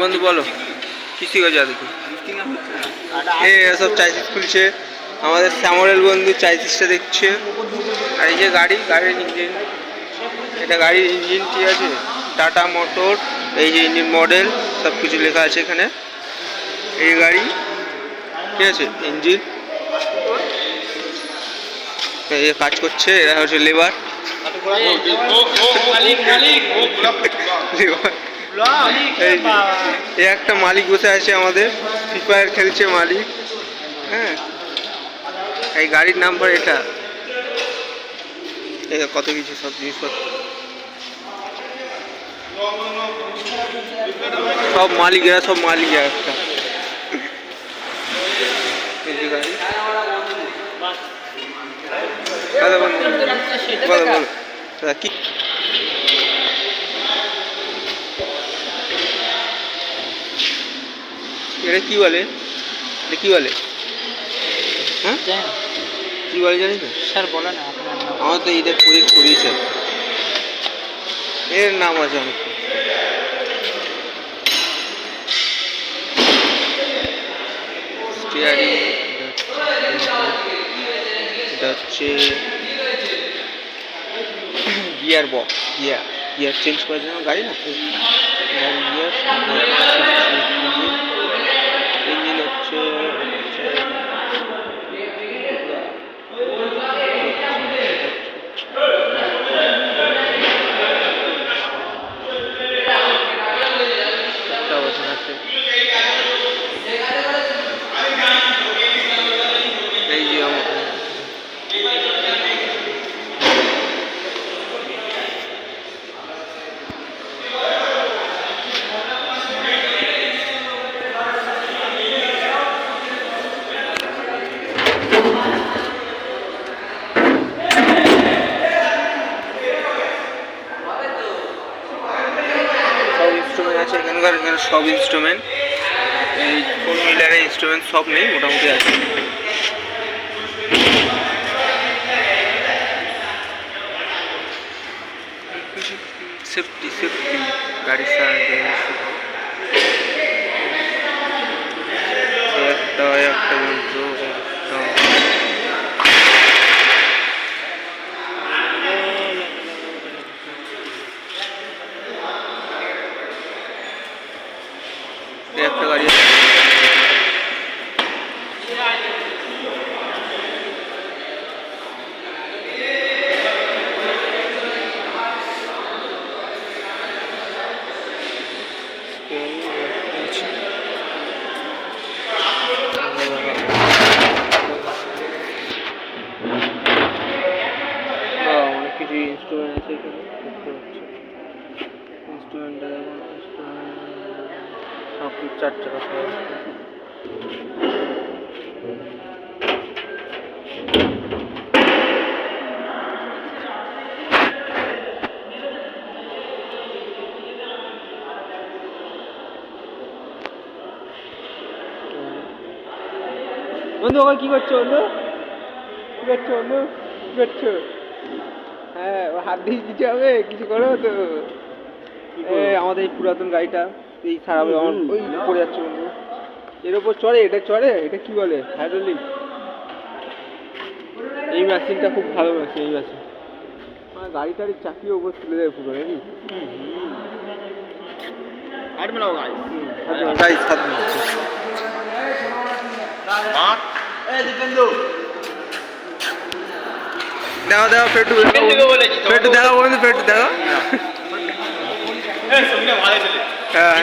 বন্ধু বলো কি শিখেছো দেখি। সব চাইসিস খুলছে, আমাদের শ্যামলের বন্ধু চাইসিসটা দেখছে। আর এই যে গাড়ির ইঞ্জিন, এটা গাড়ির ইঞ্জিন, ঠিক আছে, টাটা মোটর, এই যে ইঞ্জিন মডেল সব কিছু লেখা আছে এখানে। এই গাড়ি, ঠিক আছে, ইঞ্জিন এই কাজ করছে, এরা হচ্ছে লেবার। এই একটা মালিক বসে আছে আমাদের, ফ্রি ফায়ার খেলছে মালিক। হ্যাঁ, এই গাড়ির নাম্বার এটা, কত কিছু সব জিনিসপত্র, সব মালিক, এরা সব মালিক একটা। গাড়ি কি এটা কি বলে, এটা কি বলে? হ্যাঁ কি বলে জানি তো স্যার বলে না, আমার তো এটা প্রজেক্ট করিয়েছে, এর নাম আছে অনেক। স্টিয়ারিং, এটা হচ্ছে গিয়ার বক্স, গিয়ার চেঞ্জ করার জন্য গাড়ি না, গিয়ার। ইঞ্জিন হচ্ছে এই যে এখানকার সব ইনস্ট্রুমেন্ট, এই 4 হুইলারের ইনস্ট্রুমেন্ট সব নেই, মোটামুটি আছে। সেফটি গাড়ির সাথে একটা যন্ত্র, একটা গাড়ি অনেক কিছু ইনস্ট্রুমেন্ট আছে এখানে দেখতে পাচ্ছি। ইনস্ট্রুমেন্টটা দেখো, সব 4 চাকা সহ। বন্ধু ওকে কি করছো বন্ধু, কি করছো বন্ধু, কি করছো? হ্যাঁ, হাত দিয়ে কিছু হবে, কিছু করো তো। আমাদের এই পুরাতন গাড়িটা এই খারাপ ওই পড়ে যাচ্ছে বন্ধু, এর ওপর চড়ে, এটা কি বলে, হাইড্রোলিক। এই মেশিনটা খুব ভালো মেশিন, এই মেশিন গাড়িটার চাকির ওপর তুলে দেয় পুরো, নাকি? দেখো পেটু দেখো বন্ধু, পেটু দেখো। হ্যাঁ